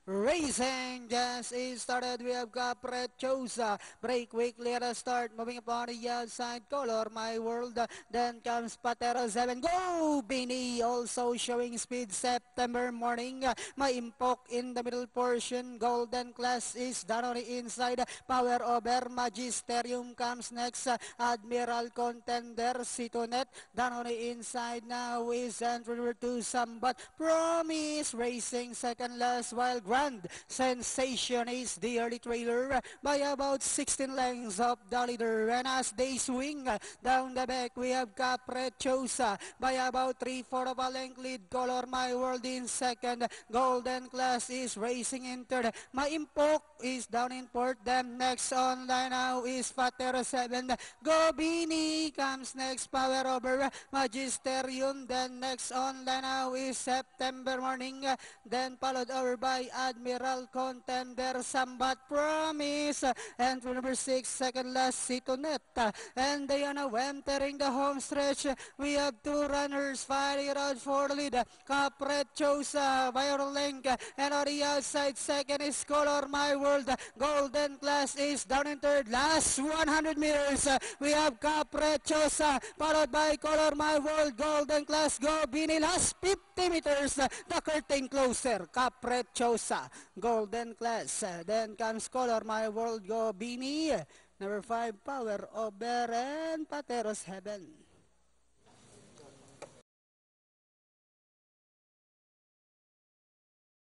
Racing just is started. We have got Prechosa. Break quickly at the start. Moving upon the outside color. My World. Then comes Patero 7. Go! Bini also showing speed. September morning. My Impok in the middle portion. Golden Class is down on the inside. Power over. Magisterium comes next. Admiral Contender. Situnet down on the inside now is entry to Sambat. Promise Racing second last while Grand Sensation is the early trailer by about 16 lengths of the leader. And as they swing down the back, we have Caprechosa by about 3/4 of a length lead. Color My World in second. Golden Class is racing in third. My Impok is down in fourth. Then next on line now is Fatero 7. Gobini comes next. Power over Magisterium. Then next on line now is September morning. Then followed over by Admiral Contender, Sambat Promise, and number 6, second last, Situnet. And they are now entering the home stretch. We have two runners fighting out for the lead. Caprechosa, Viral Link, and on the outside, second is Color My World. Golden Class is down in third. Last 100 meters, we have Caprechosa, followed by Color My World. Golden Class, Go Bini. Last 50 meters, the curtain closer. Caprechosa, Golden Class. Then comes Color My World, Go Bini. Number 5, Power Over, and Pateros Heaven.